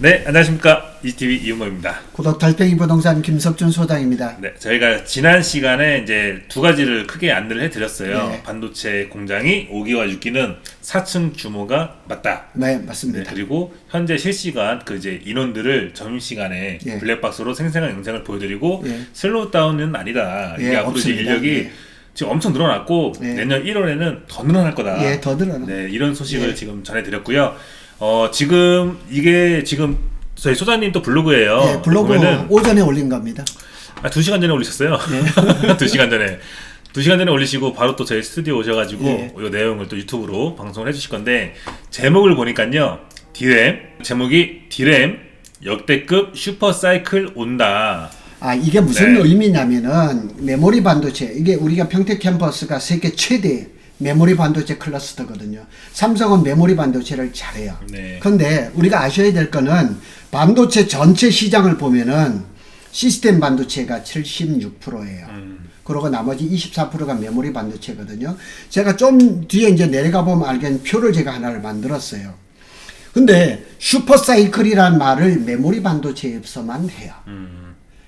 네, 안녕하십니까. ETV 이은모입니다. 구독 달팽이 부동산 김석준 소장입니다. 네, 저희가 지난 시간에 이제 두 가지를 크게 안내를 해드렸어요. 네. 반도체 공장이 5기와 6기는 4층 규모가 맞다. 네, 네, 맞습니다. 그리고 현재 실시간 그 이제 인원들을 점심시간에 예. 블랙박스로 생생한 영상을 보여드리고 예. 슬로우 다운은 아니다. 이게 예, 앞으로 이제 없습니다. 인력이 예. 지금 엄청 늘어났고 예. 내년 1월에는 더 늘어날 거다. 예, 더 늘어나. 네, 이런 소식을 예. 지금 전해드렸고요. 지금 이게 지금 저희 소장님 또 블로그예요. 예, 블로그 보면은 오전에 올린 겁니다. 2시간 전에 올리셨어요. 네. 2시간 전에. 2시간 전에 올리시고 바로 또 저희 스튜디오 오셔가지고 예. 이 내용을 또 유튜브로 방송을 해주실 건데 제목을 보니까요. 디램 제목이 디램 역대급 슈퍼사이클 온다. 아, 이게 무슨 네. 의미냐면은 메모리 반도체, 이게 우리가 평택 캠퍼스가 세계 최대 메모리 반도체 클러스터거든요. 삼성은 메모리 반도체를 잘해요. 네. 근데 우리가 아셔야 될 거는 반도체 전체 시장을 보면은 시스템 반도체가 76%예요. 그리고 나머지 24%가 메모리 반도체거든요. 제가 좀 뒤에 이제 내려가 보면 알겠는 표를 제가 하나를 만들었어요. 근데 슈퍼사이클이라는 말을 메모리 반도체에서만 해요.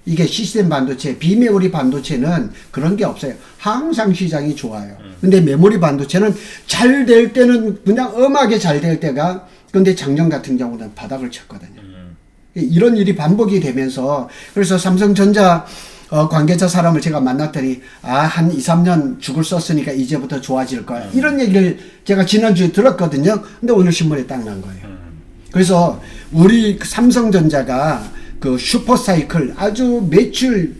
이게 시스템 반도체, 비메모리 반도체는 그런 게 없어요. 항상 시장이 좋아요. 근데 메모리 반도체는 잘 될 때는 그냥 엄하게 잘 될 때가, 근데 작년 같은 경우는 바닥을 쳤거든요. 이런 일이 반복이 되면서, 그래서 삼성전자 관계자 사람을 제가 만났더니, 한 2, 3년 죽을 썼으니까 이제부터 좋아질 거야. 이런 얘기를 제가 지난주에 들었거든요. 근데 오늘 신문에 딱 난 거예요. 그래서 우리 삼성전자가 그 슈퍼사이클 아주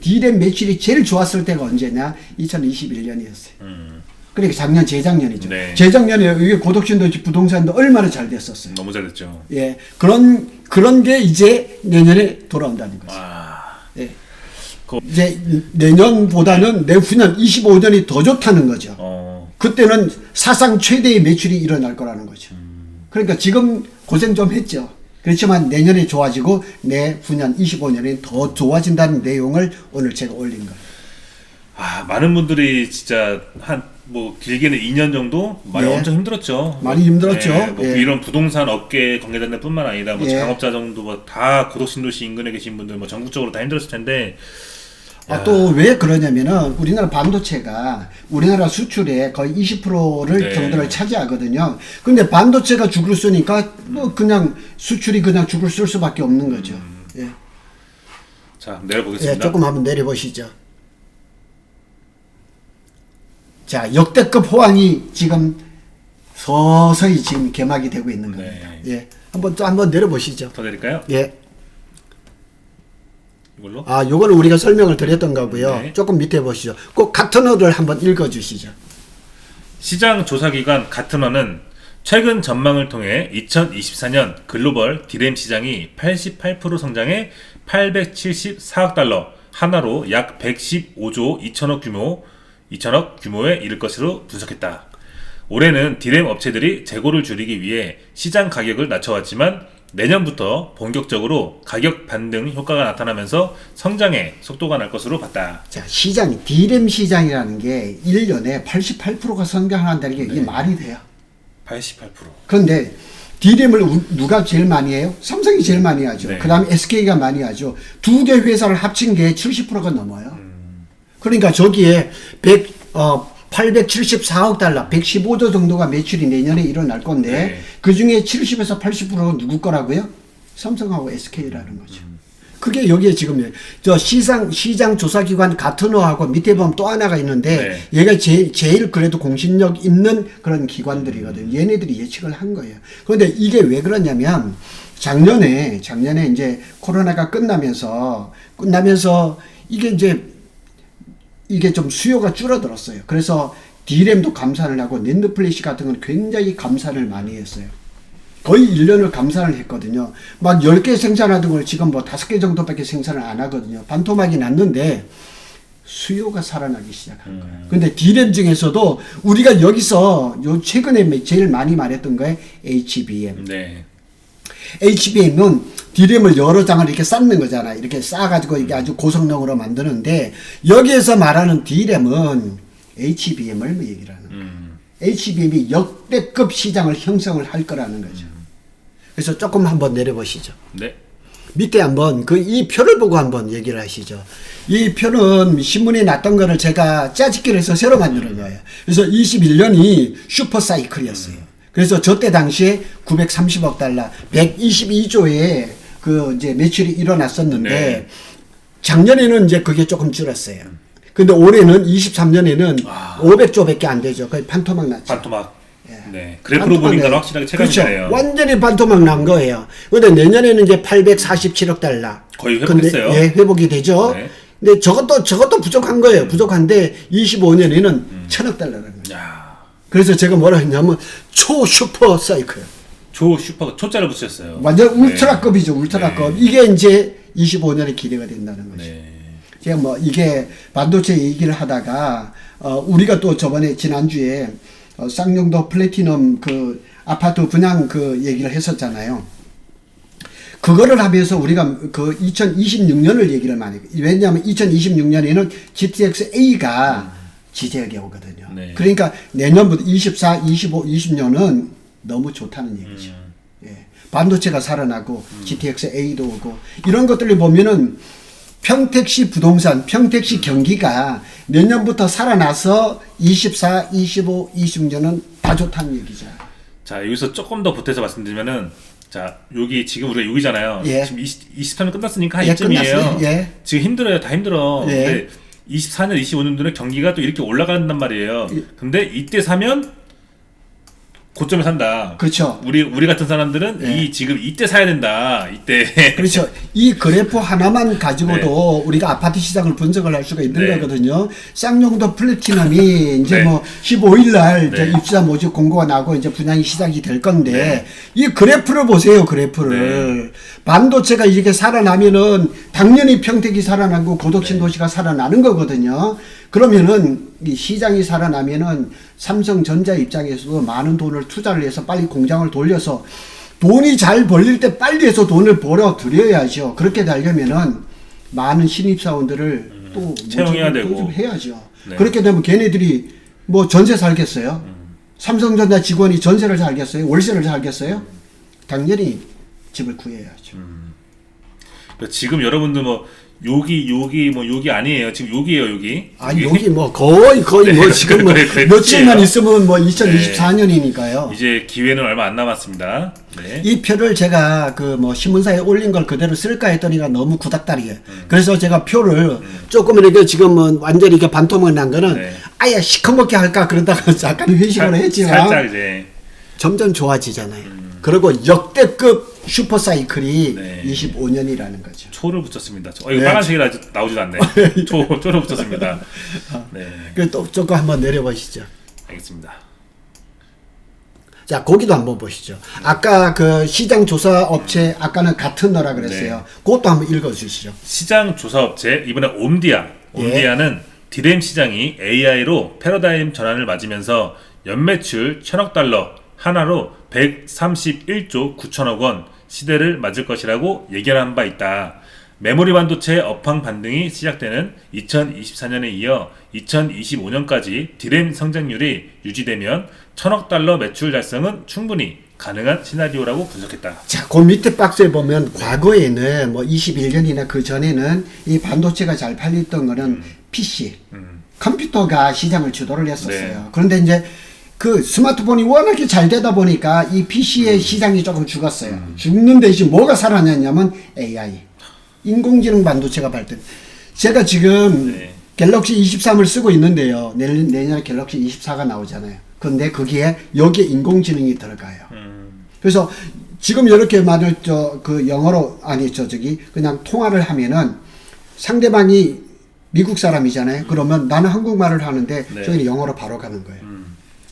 디램 매출이 제일 좋았을 때가 언제냐? 2021년이었어요. 그러니까 작년, 재작년이죠. 네. 재작년에 이게 고덕신도 부동산도 얼마나 잘 됐었어요. 너무 잘됐죠. 예. 그런 게 이제 내년에 돌아온다는 거죠. 와. 예. 이제 내년보다는 내후년 25년이 더 좋다는 거죠. 그때는 사상 최대의 매출이 일어날 거라는 거죠. 그러니까 지금 고생 좀 했죠. 그렇지만 내년에 좋아지고 내후년 25년에 더 좋아진다는 내용을 오늘 제가 올린 거예요. 많은 분들이 진짜 뭐 길게는 2년 정도 많이 네. 엄청 힘들었죠. 많이 힘들었죠. 네, 뭐 예. 이런 부동산 업계 관계자들뿐만 아니라 뭐 예. 창업자 정도 뭐 다 고덕신도시 인근에 계신 분들 뭐 전국적으로 다 힘들었을 텐데. 또 왜 그러냐면은 우리나라 반도체가 우리나라 수출의 거의 20%를 네. 정도를 차지하거든요. 근데 반도체가 죽을 쓰니까 뭐 그냥 수출이 그냥 죽을 쓸 수밖에 없는 거죠. 예. 자, 내려보겠습니다. 예, 조금 한번 내려보시죠. 자, 역대급 호황이 지금 서서히 지금 개막이 되고 있는 겁니다. 네. 예. 한번 내려보시죠. 더 내릴까요? 예. 이걸로? 요거는 우리가 설명을 드렸던 거고요. 네. 조금 밑에 보시죠. 꼭 가트너를 한번 읽어 주시죠. 시장 조사기관 가트너는 최근 전망을 통해 2024년 글로벌 디램 시장이 88% 성장해 874억 달러, 하나로 약 115조 2천억 규모에 이를 것으로 분석했다. 올해는 디램 업체들이 재고를 줄이기 위해 시장 가격을 낮춰왔지만 내년부터 본격적으로 가격 반등 효과가 나타나면서 성장의 속도가 날 것으로 봤다. 자, 디램 시장이라는 게 1년에 88%가 성장한다는 게 이게 말이 돼요. 88%. 그런데 디램을 누가 제일 많이 해요? 삼성이 제일 많이 하죠. 네. 그 다음에 SK가 많이 하죠. 두 개 회사를 합친 게 70%가 넘어요. 그러니까 저기에 874억 달러, 115조 정도가 매출이 내년에 일어날 건데, 네. 그 중에 70에서 80%가 누구 거라고요? 삼성하고 SK라는 거죠. 그게 여기에 지금, 시장 조사기관 가트너하고 밑에 보면 또 하나가 있는데, 얘가 제일 그래도 공신력 있는 그런 기관들이거든요. 얘네들이 예측을 한 거예요. 그런데 이게 왜 그러냐면, 작년에 이제 코로나가 끝나면서, 이게 좀 수요가 줄어들었어요. 그래서 디램도 감산을 하고 낸드 플래시 같은 건 굉장히 감산을 많이 했어요. 거의 1년을 감산을 했거든요. 막 10개 생산하던 걸 지금 뭐 5개 정도밖에 생산을 안 하거든요. 반토막이 났는데 수요가 살아나기 시작한 거예요. 근데 디램 중에서도 우리가 여기서 최근에 제일 많이 말했던 거에 HBM. 네. HBM은 디램을 여러 장을 이렇게 쌓는 거잖아. 이렇게 쌓아가지고 이게 아주 고성능으로 만드는데, 여기에서 말하는 디램은 HBM을 얘기를 하는 거예요. HBM이 역대급 시장을 형성을 할 거라는 거죠. 그래서 조금 한번 내려보시죠. 네. 밑에 한번 이 표를 보고 한번 얘기를 하시죠. 이 표는 신문에 났던 거를 제가 짜집기를 해서 새로 만드는 거예요. 그래서 21년이 슈퍼 사이클이었어요. 그래서 저때 당시에 930억 달러, 122조의 그 이제 매출이 일어났었는데 네. 작년에는 이제 그게 조금 줄었어요. 근데 올해는 23년에는 500조밖에 안 되죠. 거의 반토막 났죠. 반토막. 네. 그래프로 보니까 확실하게 체감되네요. 그렇죠. 완전히 반토막 난 거예요. 근데 내년에는 이제 847억 달러. 거의 회복했어요. 근데, 예, 회복이 되죠. 네. 근데 저것도 부족한 거예요. 부족한데 25년에는 1000억 달러라는 거죠. 야. 그래서 제가 뭐라 했냐면 초 슈퍼 사이클. 조 슈퍼 초짜를 붙였어요. 완전 울트라급이죠. 울트라급. 네. 이게 이제 25년에 기대가 된다는 거죠. 네. 제가 뭐 이게 반도체 얘기를 하다가 우리가 또 저번에 지난주에 쌍용도 플래티넘 그 아파트 분양 그 얘기를 했었잖아요. 그거를 하면서 우리가 그 2026년을 얘기를 많이 해요. 왜냐하면 2026년에는 GTX A가 지제역에 오거든요. 네. 그러니까 내년부터 24, 25, 20년은 너무 좋다는 얘기죠. 예. 반도체가 살아나고 GTX A도 오고 이런 것들을 보면은 평택시 부동산, 평택시 경기가 내년부터 살아나서 24, 25, 26년은 다 좋다는 얘기죠. 자, 여기서 조금 더 보태서 말씀드리면은 자, 여기 지금 우리가 여기잖아요. 예. 지금 23년 끝났으니까 한 예, 이쯤이에요. 끝났어요. 예. 지금 힘들어요. 다 힘들어. 예. 근데 24년, 25년도는 경기가 또 이렇게 올라간단 말이에요. 근데 이때 사면 고점에 산다. 그렇죠. 우리 같은 사람들은 예. 지금 이때 사야 된다. 이때. 그렇죠. 이 그래프 하나만 가지고도 우리가 아파트 시장을 분석을 할 수가 있는 네. 거거든요. 쌍용도 플래티넘이 이제 네. 뭐 15일 날 네. 입주자 모집 공고가 나고 이제 분양이 시작이 될 건데 네. 이 그래프를 보세요. 그래프를. 반도체가 이렇게 살아나면은 당연히 평택이 살아나고 고덕신 도시가 살아나는 거거든요. 그러면은 이 시장이 살아나면은 삼성전자 입장에서도 많은 돈을 투자를 해서 빨리 공장을 돌려서 돈이 잘 벌릴 때 빨리 해서 돈을 벌어 들여야죠. 그렇게 되려면은 많은 신입사원들을 또 채용해야 되고. 좀 해야죠. 네. 그렇게 되면 걔네들이 뭐 전세 살겠어요? 삼성전자 직원이 전세를 살겠어요? 월세를 살겠어요? 당연히 집을 구해야죠. 지금 여러분들 뭐 여기 아니에요. 지금 여기에요, 여기. 아니 여기 뭐 거의 네, 뭐 지금 뭐 거의 며칠만 끝이에요. 있으면 뭐 2024년이니까요. 이제 기회는 얼마 안 남았습니다. 네. 이 표를 제가 그 뭐 신문사에 올린 걸 그대로 쓸까 했더니가 너무 구닥다리예요. 그래서 제가 표를 조금 이렇게 지금은 완전히 이렇게 반토막 난 거는 네. 아예 시커멓게 할까 그러다가 약간 회식을 했지만 살짝 이제 점점 좋아지잖아요. 그리고 역대급 슈퍼 사이클이 네. 25년이라는 거죠. 초를 붙였습니다. 이거 네. 빨간색이라 나오지도 않네. 초를 붙였습니다. 네. 또 조금 한번 내려보시죠. 알겠습니다. 자, 거기도 한번 보시죠. 아까 그 시장 조사 업체 아까는 같은 너라 그랬어요. 네. 그것도 한번 읽어 주시죠. 시장 조사 업체 이번에 옴디아. 옴디아는 디램 시장이 AI로 패러다임 전환을 맞으면서 연매출 1000억 달러 하나로 131조 9천억 원 시대를 맞을 것이라고 예견한 바 있다. 메모리 반도체 업황 반등이 시작되는 2024년에 이어 2025년까지 디램 성장률이 유지되면 1000억 달러 매출 달성은 충분히 가능한 시나리오라고 분석했다. 자, 그 밑에 박스에 보면 과거에는 뭐 21년이나 그 전에는 이 반도체가 잘 팔렸던 거는 PC, 컴퓨터가 시장을 주도를 했었어요. 네. 그런데 이제 그 스마트폰이 워낙에 잘 되다 보니까 이 PC의 시장이 조금 죽었어요. 죽는 대신 뭐가 살아났냐면 AI. 인공지능 반도체가 발전. 제가 지금 네. 갤럭시 23을 쓰고 있는데요. 내년에 갤럭시 24가 나오잖아요. 근데 거기에 여기에 인공지능이 들어가요. 그래서 지금 이렇게 만약 그 영어로 그냥 통화를 하면은 상대방이 미국 사람이잖아요. 그러면 나는 한국말을 하는데 네. 저기는 영어로 바로 가는 거예요.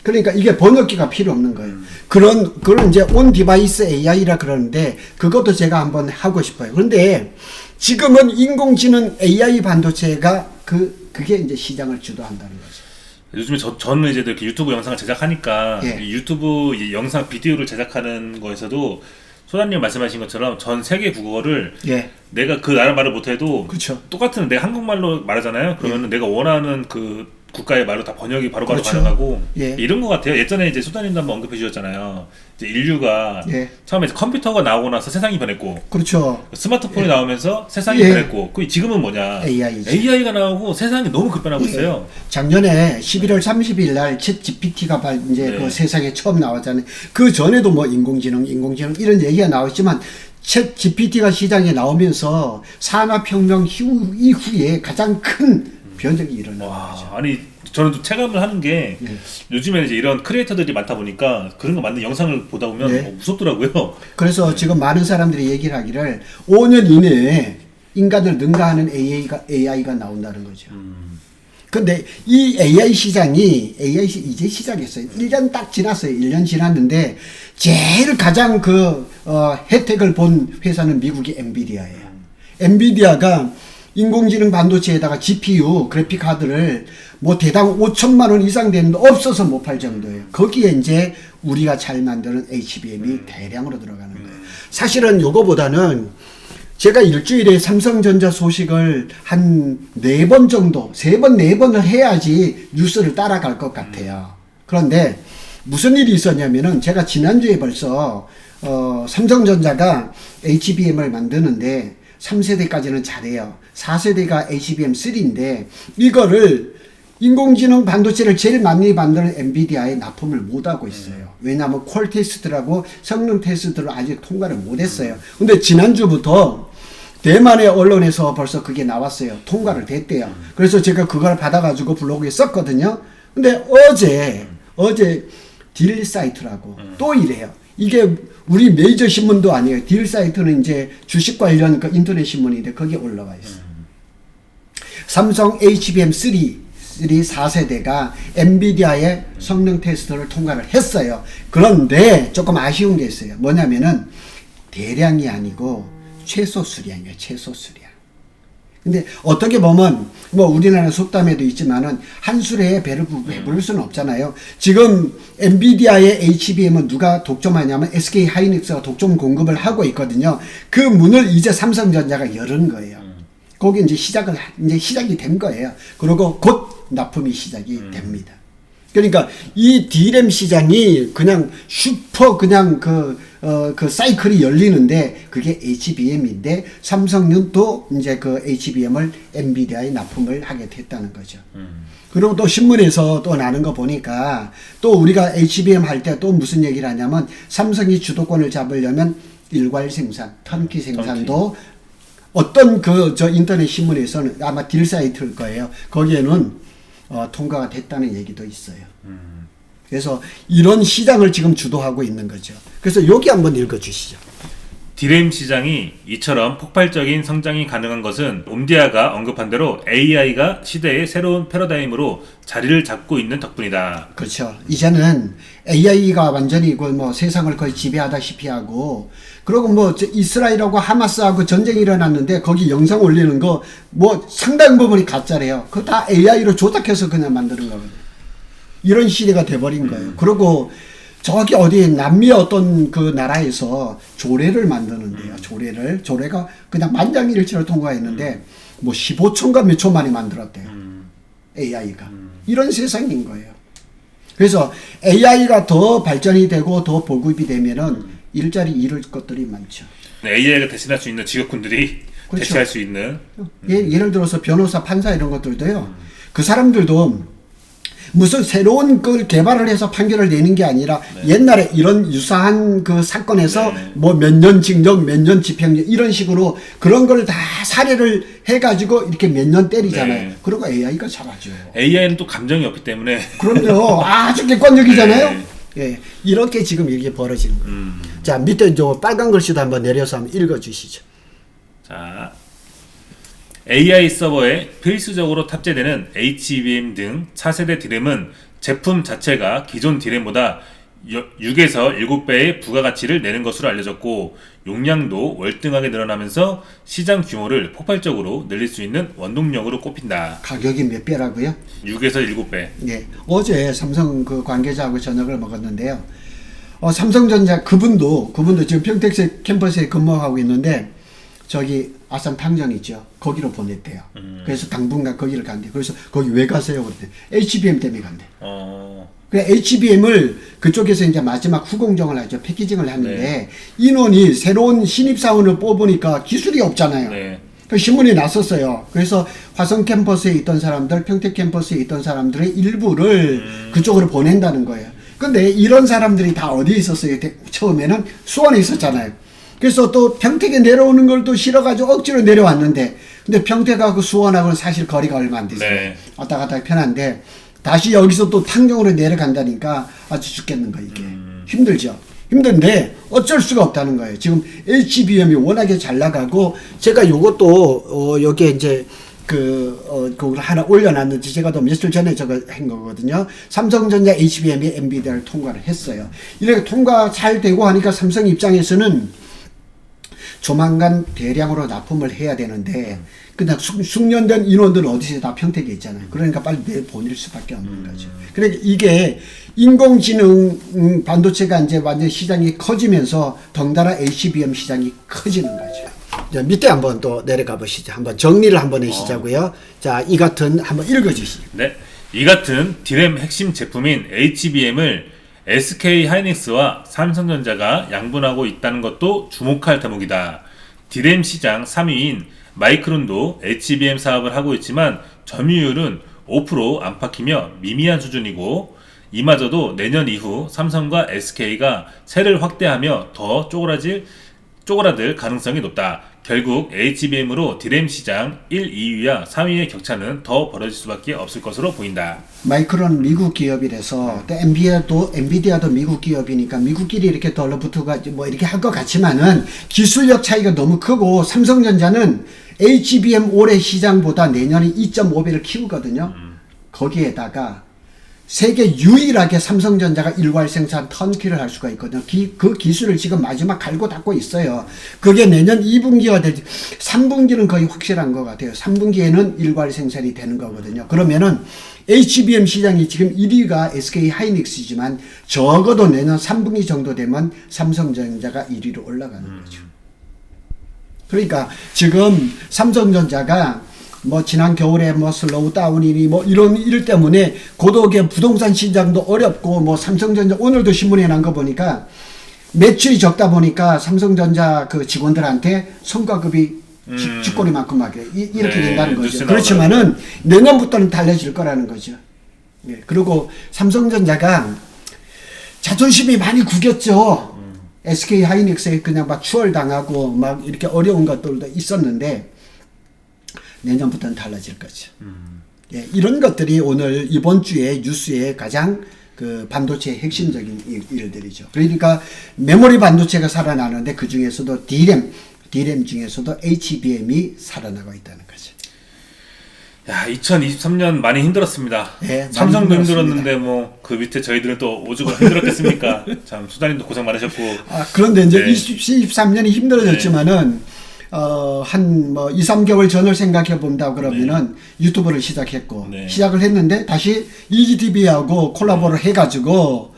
그러니까 이게 번역기가 필요 없는 거예요. 그런 이제 온 디바이스 AI라 그러는데 그것도 제가 한번 하고 싶어요. 그런데 지금은 인공지능 AI 반도체가 그게 이제 시장을 주도한다는 거죠. 요즘에 저는 이제 이렇게 유튜브 영상을 제작하니까 예. 이 유튜브 이 영상 비디오를 제작하는 거에서도 소장님 말씀하신 것처럼 전 세계 국어를 예. 내가 그 나라 말을 못해도 그렇죠. 똑같은 내가 한국말로 말하잖아요. 그러면 내가 원하는 그 국가의 말로 다 번역이 바로바로 그렇죠. 가능하고 예. 이런 것 같아요. 예전에 이제 소장님도 한번 언급해 주셨잖아요. 이제 인류가 예. 처음에 이제 컴퓨터가 나오고 나서 세상이 변했고 그렇죠. 스마트폰이 나오면서 세상이 예. 변했고 그 지금은 뭐냐 AI죠. AI가 나오고 세상이 너무 급변하고 예. 있어요. 작년에 11월 30일 날 챗 GPT가 이제 네. 그 세상에 처음 나왔잖아요. 그 전에도 뭐 인공지능 이런 얘기가 나왔지만 챗 GPT가 시장에 나오면서 산업혁명 이후에 가장 큰 변혁이 일어난 거죠. 아니 저는 좀 체감을 하는 게 예. 요즘에는 이제 이런 크리에이터들이 많다 보니까 그런 거 만든 영상을 보다 보면 네. 무섭더라고요. 그래서 지금 많은 사람들이 얘기를 하기를 5년 이내에 인간을 능가하는 AI가 나온다는 거죠. 근데 이 AI 시장이 이제 시작했어요. 1년 딱 지났어요. 1년 지났는데 제일 가장 혜택을 본 회사는 미국의 엔비디아예요. 엔비디아가 인공지능 반도체에다가 GPU 그래픽 카드를 뭐 대당 5천만 원 이상 되는데 없어서 못 팔 정도예요. 거기에 이제 우리가 잘 만드는 HBM이 대량으로 들어가는 거예요. 사실은 요거보다는 제가 일주일에 삼성전자 소식을 한 4번 정도, 3번, 4번을 해야지 뉴스를 따라갈 것 같아요. 그런데 무슨 일이 있었냐면은 제가 지난주에 벌써 삼성전자가 HBM을 만드는데 3세대까지는 잘해요. 4세대가 HBM3인데 이거를 인공지능 반도체를 제일 많이 만드는 엔비디아에 납품을 못하고 있어요. 왜냐하면 퀄 테스트라고 성능 테스트를 아직 통과를 못했어요. 근데 지난주부터 대만의 언론에서 벌써 그게 나왔어요. 통과를 됐대요. 그래서 제가 그걸 받아가지고 블로그에 썼거든요. 근데 어제 딜 사이트라고 또 이래요. 이게 우리 메이저 신문도 아니에요. 딜 사이트는 이제 주식 관련 그 인터넷 신문인데 거기에 올라와 있어요. 삼성 HBM3 4세대가 엔비디아의 성능 테스트를 통과를 했어요. 그런데 조금 아쉬운 게 있어요. 뭐냐면은 대량이 아니고 최소 수량이에요. 최소 수량. 근데 어떻게 보면 뭐 우리나라 속담에도 있지만은 한 수레에 배를 부를 수는 없잖아요. 지금 엔비디아의 HBM은 누가 독점하냐면 SK 하이닉스가 독점 공급을 하고 있거든요. 그 문을 이제 삼성전자가 여는 거예요. 거기 이제 시작이 된 거예요. 그리고 곧 납품이 시작이 됩니다. 그러니까 이 D램 시장이 그냥 슈퍼 그냥 그 사이클이 열리는데 그게 HBM인데 삼성은 또 이제 그 HBM을 엔비디아에 납품을 하게 됐다는 거죠. 그리고 또 신문에서 또 나는 거 보니까 또 우리가 HBM 할 때 또 무슨 얘기를 하냐면 삼성이 주도권을 잡으려면 일괄 생산, 턴키 생산도 어떤 저 인터넷 신문에서는 아마 딜 사이트일 거예요. 거기에는 통과가 됐다는 얘기도 있어요. 그래서 이런 시장을 지금 주도하고 있는 거죠. 그래서 여기 한번 읽어주시죠. D램 시장이 이처럼 폭발적인 성장이 가능한 것은 옴디아가 언급한 대로 AI가 시대의 새로운 패러다임으로 자리를 잡고 있는 덕분이다. 그렇죠. 이제는 AI가 완전히 뭐 세상을 거의 지배하다시피 하고, 그리고 뭐 이스라엘하고 하마스하고 전쟁이 일어났는데 거기 영상 올리는 거 뭐 상당 부분이 가짜래요. 그거 다 AI로 조작해서 그냥 만드는 거거든요. 이런 시대가 돼버린 거예요. 그리고 저기 어디 남미 어떤 그 나라에서 조례를 만드는데요. 조례가 그냥 만장일치를 통과했는데 뭐 15초인가 몇 초 만에 만들었대요. AI가. 이런 세상인 거예요. 그래서 AI가 더 발전이 되고 더 보급이 되면은 일자리 잃을 것들이 많죠. AI가 대신할 수 있는 직업군들이 그렇죠. 대체할 수 있는 예를 들어서 변호사, 판사 이런 것들도요. 그 사람들도 무슨 새로운 걸 개발을 해서 판결을 내는 게 아니라 옛날에 이런 유사한 그 사건에서 뭐 몇 년 징역, 몇 년 집행유예 이런 식으로 그런 걸 다 사례를 해가지고 이렇게 몇 년 때리잖아요. 그리고 AI가 잡아줘요. AI는 또 감정이 없기 때문에 그럼요. 아주 객관적이잖아요. 예, 이렇게 지금 이게 벌어지는 거예요. 자, 밑에 저 빨간 글씨도 한번 내려서 한번 읽어주시죠. 자, AI 서버에 필수적으로 탑재되는 HBM 등 차세대 D램은 제품 자체가 기존 D램보다 6에서 7배의 부가가치를 내는 것으로 알려졌고 용량도 월등하게 늘어나면서 시장 규모를 폭발적으로 늘릴 수 있는 원동력으로 꼽힌다. 가격이 몇 배라고요? 6에서 7배. 예, 어제 삼성 그 관계자하고 저녁을 먹었는데요. 삼성전자 그분도 지금 평택시 캠퍼스에 근무하고 있는데 저기 아산 탕전 있죠. 거기로 보냈대요. 그래서 당분간 거기를 간대. 그래서 거기 왜 가세요? 그랬대. HBM 때문에 간대. 그 HBM을 그쪽에서 이제 마지막 후공정을 하죠. 패키징을 하는데 네. 인원이 새로운 신입사원을 뽑으니까 기술이 없잖아요. 네. 그 신문이 났었어요. 그래서 화성 캠퍼스에 있던 사람들, 평택 캠퍼스에 있던 사람들의 일부를 그쪽으로 보낸다는 거예요. 근데 이런 사람들이 다 어디에 있었어요? 처음에는 수원에 있었잖아요. 그래서 또 평택에 내려오는 걸 또 싫어가지고 억지로 내려왔는데, 근데 평택하고 수원하고는 사실 거리가 얼마 안 됐어요. 네. 왔다 갔다 편한데, 다시 여기서 또 탕정으로 내려간다니까 아주 죽겠는 거예요, 이게. 힘들죠. 힘든데 어쩔 수가 없다는 거예요. 지금 HBM이 워낙에 잘 나가고, 제가 요것도, 여기에 이제, 그걸 하나 올려놨는지 제가 또 며칠 전에 저거 한 거거든요. 삼성전자 HBM이 엔비디아를 통과를 했어요. 이렇게 통과 잘 되고 하니까 삼성 입장에서는 조만간 대량으로 납품을 해야 되는데, 그냥 숙련된 인원들은 어디서 다 평택에 있잖아요. 그러니까 빨리 내보낼 수밖에 없는 거죠. 그러니까 이게 인공지능 반도체가 이제 완전 시장이 커지면서 덩달아 HBM 시장이 커지는 거죠. 자, 밑에 한번 또 내려가 보시죠. 한번 정리를 한번 해시자고요. 자, 이 같은 한번 읽어주시죠. 네. 이 같은 디램 핵심 제품인 HBM을 SK 하이닉스와 삼성전자가 양분하고 있다는 것도 주목할 대목이다. 디램 시장 3위인 마이크론도 HBM 사업을 하고 있지만 점유율은 5% 안팎이며 미미한 수준이고, 이마저도 내년 이후 삼성과 SK가 세를 확대하며 더 쪼그라들 가능성이 높다. 결국 HBM으로 디램 시장 1, 2위와 3위의 격차는 더 벌어질 수밖에 없을 것으로 보인다. 마이크론 미국 기업이라서, 또 엔비디아도 미국 기업이니까 미국끼리 이렇게 덜러붙어가 뭐 이렇게 할 것 같지만은 기술력 차이가 너무 크고, 삼성전자는 HBM 올해 시장보다 내년에 2.5배를 키우거든요. 거기에다가 세계 유일하게 삼성전자가 일괄 생산 턴키를 할 수가 있거든요. 그 기술을 지금 마지막 갈고 닦고 있어요. 그게 내년 2분기가 될지, 3분기는 거의 확실한 것 같아요. 3분기에는 일괄 생산이 되는 거거든요. 그러면은 HBM 시장이 지금 1위가 SK 하이닉스지만 적어도 내년 3분기 정도 되면 삼성전자가 1위로 올라가는 거죠. 그러니까 지금 삼성전자가 뭐 지난 겨울에 뭐 슬로우 다운이니 뭐 이런 일 때문에 고독의 부동산 시장도 어렵고, 뭐 삼성전자 오늘도 신문에 난 거 보니까 매출이 적다 보니까 삼성전자 그 직원들한테 성과급이 쥐꼬리만큼 하게 이렇게 네, 된다는 뉴스 거죠. 그렇지만은 나오더라고요. 내년부터는 달라질 거라는 거죠. 예. 그리고 삼성전자가 자존심이 많이 구겼죠. SK 하이닉스에 그냥 막 추월당하고 막 이렇게 어려운 것들도 있었는데, 내년부터는 달라질 거죠. 예, 이런 것들이 오늘 이번 주에 뉴스의 가장 그 반도체의 핵심적인 일들이죠. 그러니까 메모리 반도체가 살아나는데 그 중에서도 디램 중에서도 HBM이 살아나고 있다는 거죠. 야, 2023년 많이 힘들었습니다. 네, 삼성도 많이 힘들었는데 뭐 그 밑에 저희들은 또 오죽 힘들었겠습니까? 참 수다님도 고생 많으셨고. 그런데 이제 네. 23년이 힘들어졌지만은 한 뭐 2, 3개월 전을 생각해 본다 그러면은 유튜브를 시작했고, 시작을 했는데 다시 EGTV하고 콜라보를 해가지고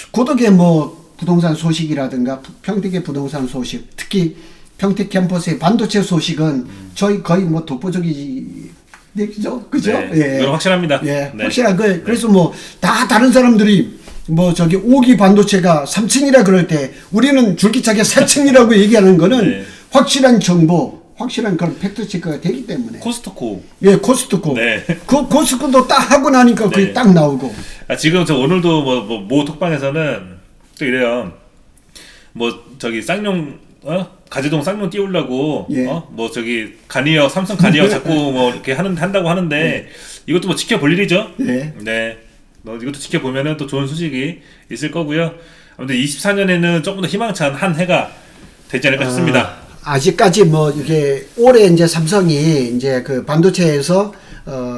고독의 뭐 부동산 소식이라든가 평택의 부동산 소식, 특히 평택 캠퍼스의 반도체 소식은 저희 거의 뭐 독보적이지. 그죠? 네, 예. 이건 확실합니다. 예, 네. 확실한 거예요. 그래서 뭐 다 다른 사람들이 뭐 저기 5기 반도체가 3층이라 그럴 때 우리는 줄기차게 4층이라고 얘기하는 거는 확실한 정보, 확실한 그런 팩트 체크가 되기 때문에. 코스트코. 예, 코스트코. 네. 그 코스트코도 딱 하고 나니까 그게 딱 나오고. 지금 저 오늘도 모 톡방에서는 또 이래요. 뭐 저기 쌍용 가지동 쌍용 띄우려고 뭐 저기 가니어 삼성 가니어 자꾸 뭐 이렇게 한다고 하는데 이것도 뭐 지켜볼 일이죠. 네. 네. 이것도 지켜보면은 또 좋은 소식이 있을 거고요. 아무튼 24년에는 조금 더 희망찬 한 해가 되지 않을까 싶습니다. 아직까지 뭐 이게 올해 이제 삼성이 이제 그 반도체에서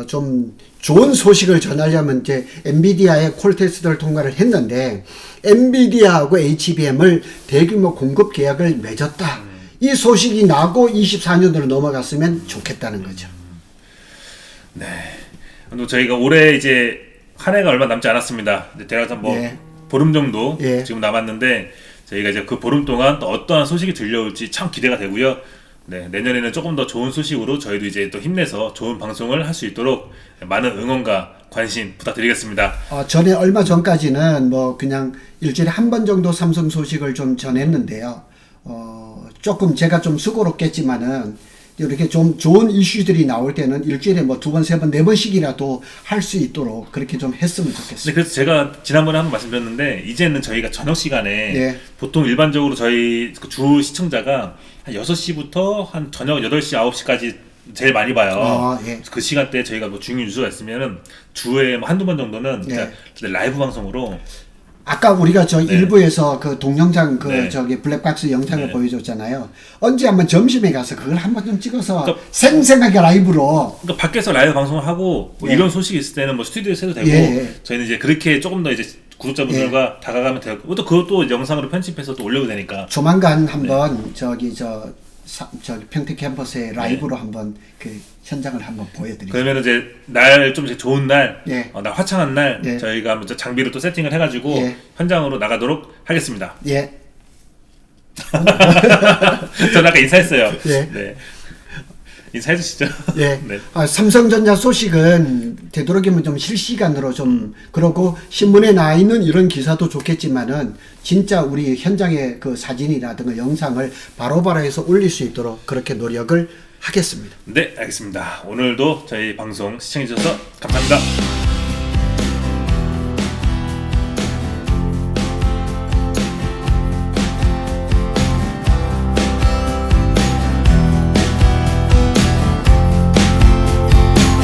좀 좋은 소식을 전하려면 이제 엔비디아의 콜테스트를 통과를 했는데, 엔비디아하고 HBM을 대규모 공급 계약을 맺었다. 이 소식이 나고 24년으로 넘어갔으면 좋겠다는 거죠. 네. 저희가 올해 이제 한 해가 얼마 남지 않았습니다. 대략 뭐 보름 정도 지금 남았는데, 저희가 이제 그 보름 동안 또 어떠한 소식이 들려올지 참 기대가 되고요. 네, 내년에는 조금 더 좋은 소식으로 저희도 이제 또 힘내서 좋은 방송을 할 수 있도록 많은 응원과 관심 부탁드리겠습니다. 전에 얼마 전까지는 뭐 그냥 일주일에 한 번 정도 삼성 소식을 좀 전했는데요. 조금 제가 좀 수고롭겠지만은 이렇게 좀 좋은 이슈들이 나올 때는 일주일에 뭐 두 번, 세 번, 네 번씩이라도 할 수 있도록 그렇게 좀 했으면 네, 좋겠어요. 그래서 제가 지난번에 한번 말씀드렸는데 이제는 저희가 저녁 시간에 네. 보통 일반적으로 저희 그주 시청자가 한 6시부터 한 저녁 8시, 9시까지 제일 많이 봐요. 예. 그 시간대에 저희가 뭐 중요 뉴스가 있으면은 주에 뭐 한두 번 정도는 진짜 라이브 방송으로 아까 우리가 저 네. 일부에서 그 동영상 네. 저기 블랙박스 영상을 네. 보여줬잖아요. 언제 한번 점심에 가서 그걸 한번 좀 찍어서 그러니까- 생생하게 라이브로. 그러니까 밖에서 라이브 방송을 하고 뭐 예. 이런 소식이 있을 때는 뭐 스튜디오에서 해도 되고 예. 저희는 이제 그렇게 조금 더 이제 구독자분들과 다가가면 되고 또 그것도 영상으로 편집해서 또 올려도 되니까 조만간 한번 저기 저기 평택 캠퍼스에 라이브로 네. 한번 그 현장을 한번 보여드리죠. 그러면 이제 날 좀 좋은 날, 예. 날 화창한 날 예. 저희가 먼저 장비를 또 세팅을 해가지고 예. 현장으로 나가도록 하겠습니다. 예. 저는 아까 인사했어요. 예. 네. 인사해 주시죠. 예. 네. 삼성전자 소식은 되도록이면 좀 실시간으로 좀 그러고 신문에 나 있는 이런 기사도 좋겠지만은 진짜 우리 현장의 그 사진이라든가 영상을 바로바로 해서 올릴 수 있도록 그렇게 노력을 하겠습니다. 네, 알겠습니다. 오늘도 저희 방송 시청해 주셔서 감사합니다.